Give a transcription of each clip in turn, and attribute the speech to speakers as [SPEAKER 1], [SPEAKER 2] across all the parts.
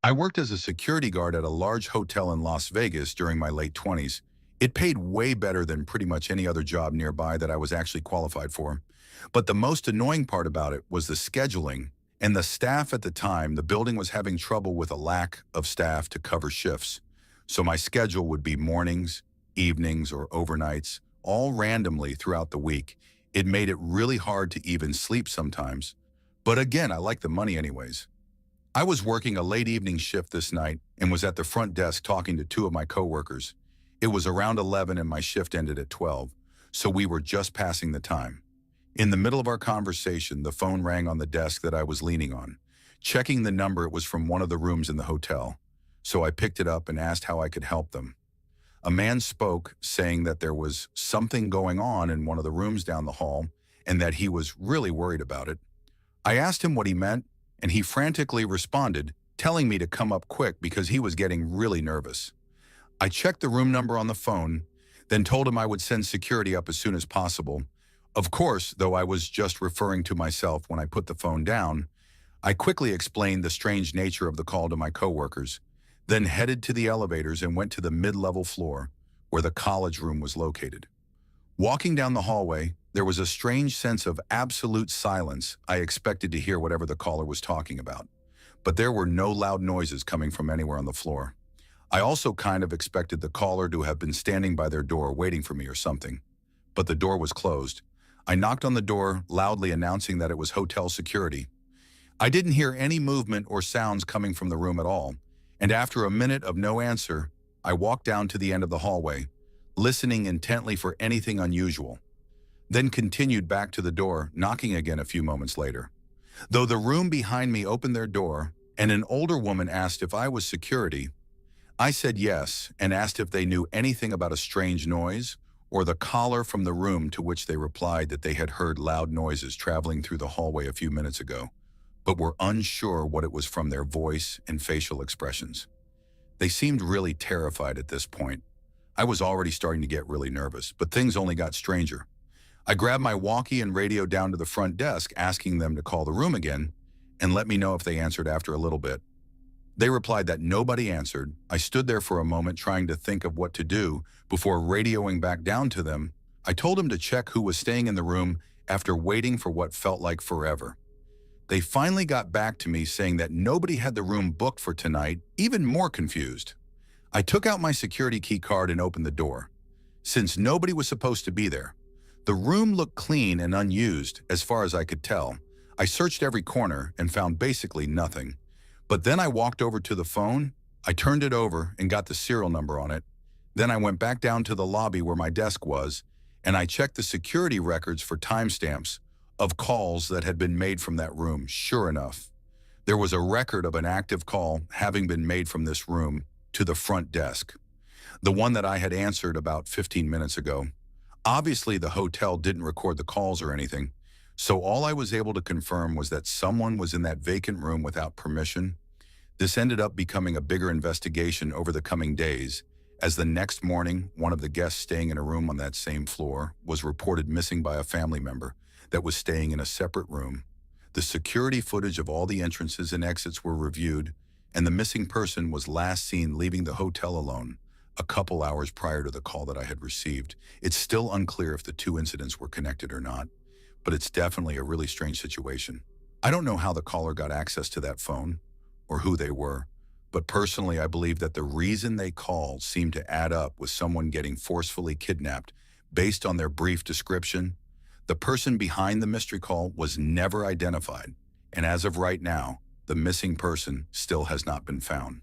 [SPEAKER 1] I worked as a security guard at a large hotel in Las Vegas during my late 20s. It paid way better than pretty much any other job nearby that I was actually qualified for. But the most annoying part about it was the scheduling and the staff at the time. The building was having trouble with a lack of staff to cover shifts. So my schedule would be mornings, evenings, or overnights, all randomly throughout the week. It made it really hard to even sleep sometimes. But again, I like the money anyways. I was working a late evening shift this night and was at the front desk talking to two of my coworkers. It was around 11 and my shift ended at 12, so we were just passing the time. In the middle of our conversation, the phone rang on the desk that I was leaning on. Checking the number, it was from one of the rooms in the hotel, so I picked it up and asked how I could help them. A man spoke, saying that there was something going on in one of the rooms down the hall and that he was really worried about it. I asked him what he meant, and he frantically responded, telling me to come up quick because he was getting really nervous. I checked the room number on the phone, then told him I would send security up as soon as possible. Of course, though I was just referring to myself when I put the phone down, I quickly explained the strange nature of the call to my coworkers, then headed to the elevators and went to the mid-level floor where the college room was located. Walking down the hallway, there was a strange sense of absolute silence. I expected to hear whatever the caller was talking about, but there were no loud noises coming from anywhere on the floor. I also kind of expected the caller to have been standing by their door waiting for me or something, but the door was closed. I knocked on the door, loudly announcing that it was hotel security. I didn't hear any movement or sounds coming from the room at all, and after a minute of no answer, I walked down to the end of the hallway, listening intently for anything unusual, then continued back to the door, knocking again a few moments later. Though the room behind me opened their door, and an older woman asked if I was security, I said yes and asked if they knew anything about a strange noise or the caller from the room, to which they replied that they had heard loud noises traveling through the hallway a few minutes ago, but were unsure what it was from their voice and facial expressions. They seemed really terrified at this point. I was already starting to get really nervous, but things only got stranger. I grabbed my walkie and radioed down to the front desk, asking them to call the room again and let me know if they answered after a little bit. They replied that nobody answered. I stood there for a moment trying to think of what to do before radioing back down to them. I told them to check who was staying in the room after waiting for what felt like forever. They finally got back to me saying that nobody had the room booked for tonight, even more confused. I took out my security key card and opened the door. Since nobody was supposed to be there, the room looked clean and unused as far as I could tell. I searched every corner and found basically nothing. But then I walked over to the phone, I turned it over and got the serial number on it. Then I went back down to the lobby where my desk was, and I checked the security records for timestamps of calls that had been made from that room. Sure enough, there was a record of an active call having been made from this room to the front desk, the one that I had answered about 15 minutes ago. Obviously, the hotel didn't record the calls or anything, so all I was able to confirm was that someone was in that vacant room without permission. This ended up becoming a bigger investigation over the coming days, as the next morning, one of the guests staying in a room on that same floor was reported missing by a family member that was staying in a separate room. The security footage of all the entrances and exits were reviewed, and the missing person was last seen leaving the hotel alone a couple hours prior to the call that I had received. It's still unclear if the two incidents were connected or not, but it's definitely a really strange situation. I don't know how the caller got access to that phone or who they were, but personally I believe that the reason they called seemed to add up with someone getting forcefully kidnapped based on their brief description. The person behind the mystery call was never identified, and as of right now, the missing person still has not been found.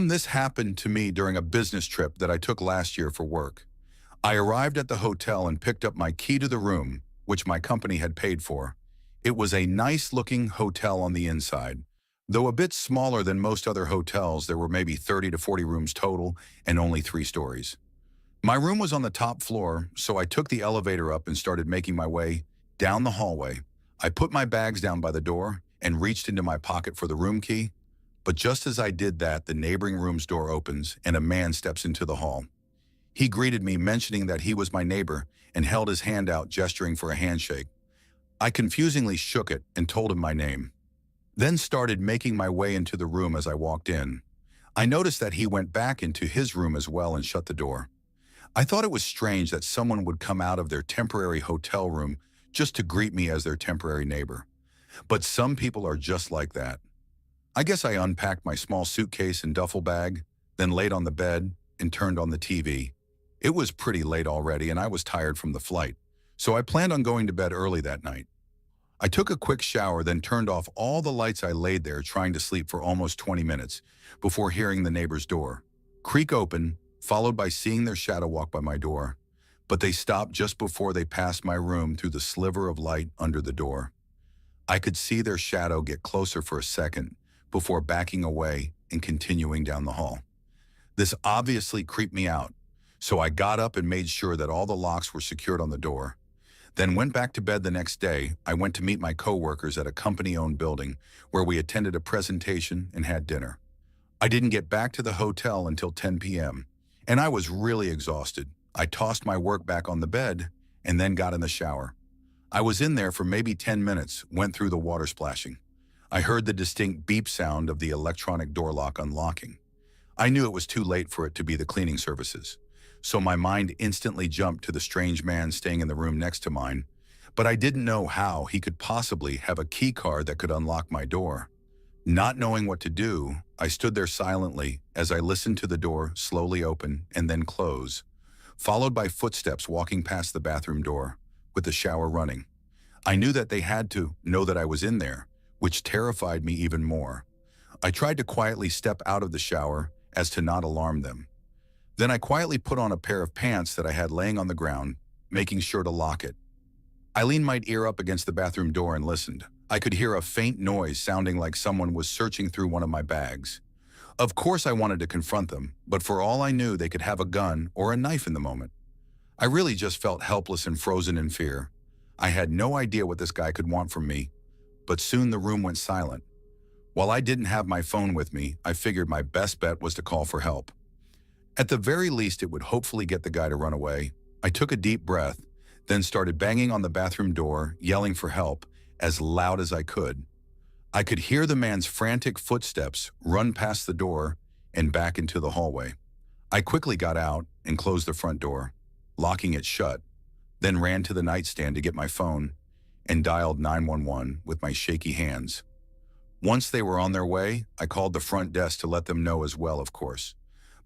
[SPEAKER 1] This happened to me during a business trip that I took last year for work. I arrived at the hotel and picked up my key to the room, which my company had paid for. It was a nice-looking hotel on the inside. Though a bit smaller than most other hotels, there were maybe 30 to 40 rooms total and only 3 stories. My room was on the top floor, so I took the elevator up and started making my way down the hallway. I put my bags down by the door and reached into my pocket for the room key. But just as I did that, the neighboring room's door opens and a man steps into the hall. He greeted me, mentioning that he was my neighbor, and held his hand out, gesturing for a handshake. I confusingly shook it and told him my name, then started making my way into the room as I walked in. I noticed that he went back into his room as well and shut the door. I thought it was strange that someone would come out of their temporary hotel room just to greet me as their temporary neighbor. But some people are just like that. I guess I unpacked my small suitcase and duffel bag, then laid on the bed and turned on the TV. It was pretty late already and I was tired from the flight, so I planned on going to bed early that night. I took a quick shower, then turned off all the lights. I laid there trying to sleep for almost 20 minutes before hearing the neighbor's door creak open, followed by seeing their shadow walk by my door. But they stopped just before they passed my room through the sliver of light under the door. I could see their shadow get closer for a second before backing away and continuing down the hall. This obviously creeped me out, so I got up and made sure that all the locks were secured on the door. Then went back to bed. The next day, I went to meet my coworkers at a company-owned building where we attended a presentation and had dinner. I didn't get back to the hotel until 10 p.m., and I was really exhausted. I tossed my work back on the bed and then got in the shower. I was in there for maybe 10 minutes, went through the water splashing. I heard the distinct beep sound of the electronic door lock unlocking. I knew it was too late for it to be the cleaning services, so my mind instantly jumped to the strange man staying in the room next to mine, but I didn't know how he could possibly have a key card that could unlock my door. Not knowing what to do, I stood there silently as I listened to the door slowly open and then close, followed by footsteps walking past the bathroom door, with the shower running. I knew that they had to know that I was in there, which terrified me even more. I tried to quietly step out of the shower as to not alarm them. Then I quietly put on a pair of pants that I had laying on the ground, making sure to lock it. I leaned my ear up against the bathroom door and listened. I could hear a faint noise sounding like someone was searching through one of my bags. Of course I wanted to confront them, but for all I knew they could have a gun or a knife in the moment. I really just felt helpless and frozen in fear. I had no idea what this guy could want from me, but soon the room went silent. While I didn't have my phone with me, I figured my best bet was to call for help. At the very least, it would hopefully get the guy to run away. I took a deep breath, then started banging on the bathroom door, yelling for help as loud as I could. I could hear the man's frantic footsteps run past the door and back into the hallway. I quickly got out and closed the front door, locking it shut, then ran to the nightstand to get my phone and dialed 911 with my shaky hands. Once they were on their way, I called the front desk to let them know as well, of course.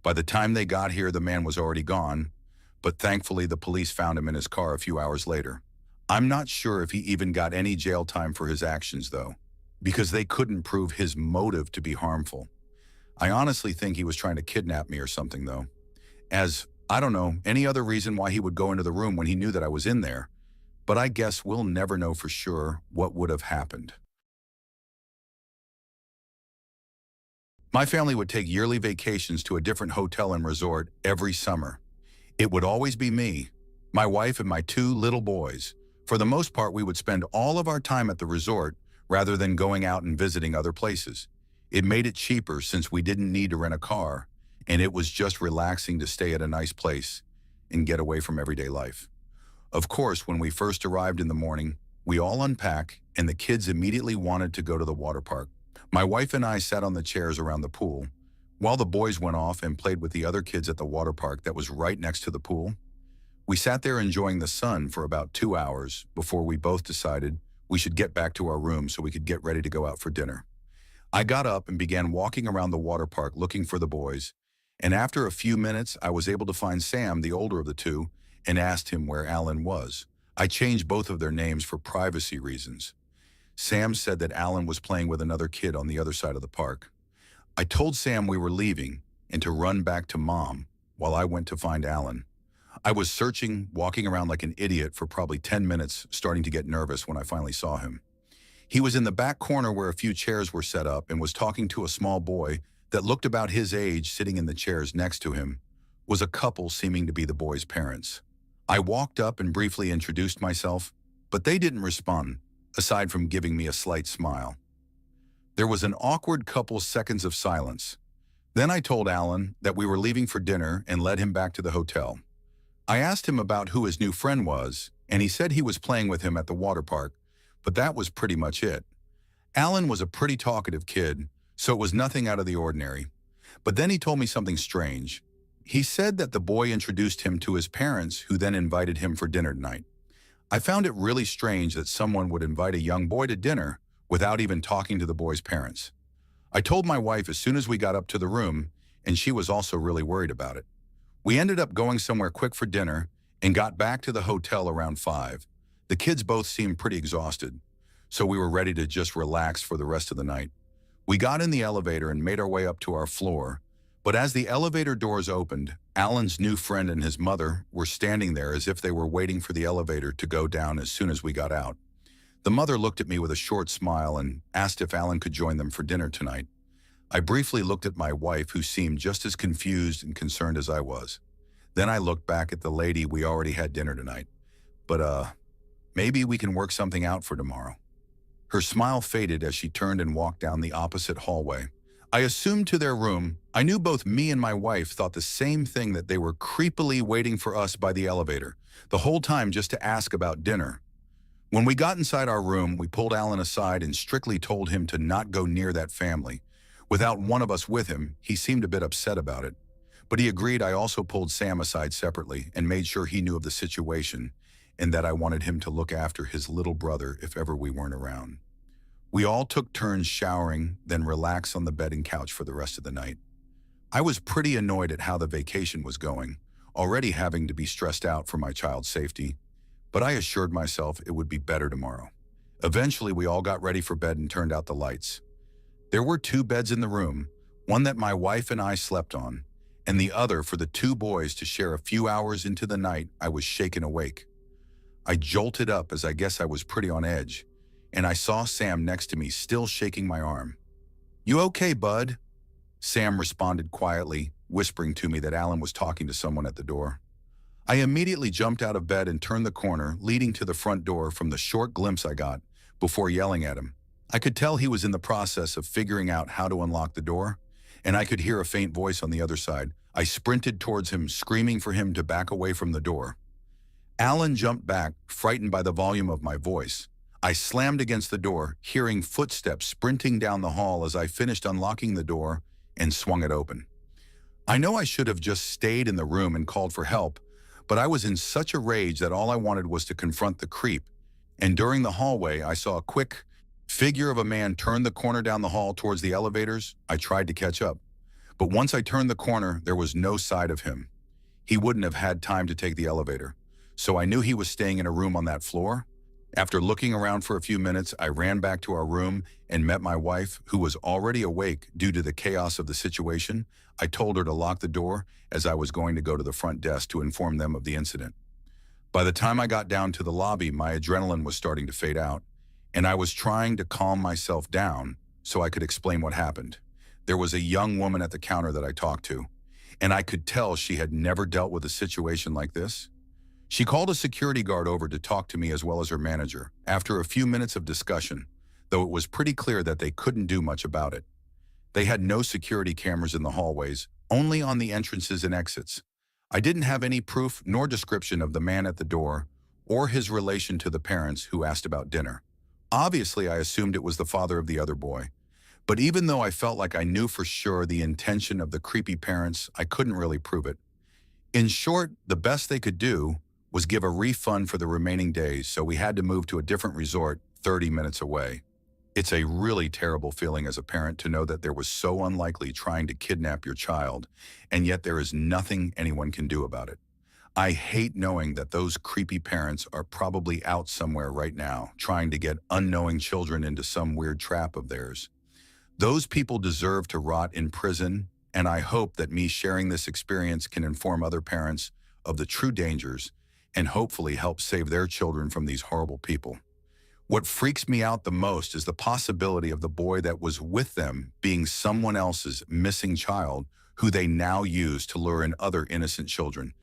[SPEAKER 1] By the time they got here, the man was already gone, but thankfully the police found him in his car a few hours later. I'm not sure if he even got any jail time for his actions, though, because they couldn't prove his motive to be harmful. I honestly think he was trying to kidnap me or something, though, as, I don't know, any other reason why he would go into the room when he knew that I was in there, but I guess we'll never know for sure what would have happened. My family would take yearly vacations to a different hotel and resort every summer. It would always be me, my wife, and my 2 little boys. For the most part, we would spend all of our time at the resort rather than going out and visiting other places. It made it cheaper since we didn't need to rent a car, and it was just relaxing to stay at a nice place and get away from everyday life. Of course, when we first arrived in the morning, we all unpacked, and the kids immediately wanted to go to the water park. My wife and I sat on the chairs around the pool, while the boys went off and played with the other kids at the water park that was right next to the pool. We sat there enjoying the sun for about 2 hours before we both decided we should get back to our room so we could get ready to go out for dinner. I got up and began walking around the water park looking for the boys, and after a few minutes, I was able to find Sam, the older of the 2, and asked him where Alan was. I changed both of their names for privacy reasons. Sam said that Alan was playing with another kid on the other side of the park. I told Sam we were leaving and to run back to Mom while I went to find Alan. I was searching, walking around like an idiot for probably 10 minutes, starting to get nervous when I finally saw him. He was in the back corner where a few chairs were set up and was talking to a small boy that looked about his age sitting in the chairs next to him. Was a couple seeming to be the boy's parents. I walked up and briefly introduced myself, but they didn't respond, aside from giving me a slight smile. There was an awkward couple seconds of silence. Then I told Alan that we were leaving for dinner and led him back to the hotel. I asked him about who his new friend was, and he said he was playing with him at the water park, but that was pretty much it. Alan was a pretty talkative kid, so it was nothing out of the ordinary. But then he told me something strange. He said that the boy introduced him to his parents, who then invited him for dinner tonight. I found it really strange that someone would invite a young boy to dinner without even talking to the boy's parents. I told my wife as soon as we got up to the room, and she was also really worried about it. We ended up going somewhere quick for dinner and got back to the hotel around 5. The kids both seemed pretty exhausted, so we were ready to just relax for the rest of the night. We got in the elevator and made our way up to our floor, but as the elevator doors opened, Alan's new friend and his mother were standing there as if they were waiting for the elevator to go down as soon as we got out. The mother looked at me with a short smile and asked if Alan could join them for dinner tonight. I briefly looked at my wife, who seemed just as confused and concerned as I was. Then I looked back at the lady. We already had dinner tonight, but maybe we can work something out for tomorrow. Her smile faded as she turned and walked down the opposite hallway. I assumed to their room. I knew both me and my wife thought the same thing, that they were creepily waiting for us by the elevator, the whole time just to ask about dinner. When we got inside our room, we pulled Alan aside and strictly told him to not go near that family. Without one of us with him, he seemed a bit upset about it. But he agreed. I also pulled Sam aside separately and made sure he knew of the situation and that I wanted him to look after his little brother if ever we weren't around. We all took turns showering, then relaxed on the bed and couch for the rest of the night. I was pretty annoyed at how the vacation was going, already having to be stressed out for my child's safety, but I assured myself it would be better tomorrow. Eventually, we all got ready for bed and turned out the lights. There were 2 beds in the room, one that my wife and I slept on, and the other for the 2 boys to share. A few hours into the night, I was shaken awake. I jolted up as I guess I was pretty on edge, and I saw Sam next to me, still shaking my arm. "You okay, bud?" Sam responded quietly, whispering to me that Alan was talking to someone at the door. I immediately jumped out of bed and turned the corner leading to the front door from the short glimpse I got before yelling at him. I could tell he was in the process of figuring out how to unlock the door, and I could hear a faint voice on the other side. I sprinted towards him, screaming for him to back away from the door. Alan jumped back, frightened by the volume of my voice. I slammed against the door, hearing footsteps sprinting down the hall as I finished unlocking the door and swung it open. I know I should have just stayed in the room and called for help, but I was in such a rage that all I wanted was to confront the creep. And during the hallway, I saw a quick figure of a man turn the corner down the hall towards the elevators. I tried to catch up, but once I turned the corner, there was no sight of him. He wouldn't have had time to take the elevator, so I knew he was staying in a room on that floor. After looking around for a few minutes, I ran back to our room and met my wife, who was already awake due to the chaos of the situation. I told her to lock the door as I was going to go to the front desk to inform them of the incident. By the time I got down to the lobby, my adrenaline was starting to fade out, and I was trying to calm myself down so I could explain what happened. There was a young woman at the counter that I talked to, and I could tell she had never dealt with a situation like this. She called a security guard over to talk to me as well as her manager. After a few minutes of discussion, though it was pretty clear that they couldn't do much about it. They had no security cameras in the hallways, only on the entrances and exits. I didn't have any proof nor description of the man at the door or his relation to the parents who asked about dinner. Obviously, I assumed it was the father of the other boy. But even though I felt like I knew for sure the intention of the creepy parents, I couldn't really prove it. In short, the best they could do was give a refund for the remaining days, so we had to move to a different resort 30 minutes away. It's a really terrible feeling as a parent to know that there was so unlikely trying to kidnap your child, and yet there is nothing anyone can do about it. I hate knowing that those creepy parents are probably out somewhere right now, trying to get unknowing children into some weird trap of theirs. Those people deserve to rot in prison, and I hope that me sharing this experience can inform other parents of the true dangers and hopefully help save their children from these horrible people. What freaks me out the most is the possibility of the boy that was with them being someone else's missing child who they now use to lure in other innocent children.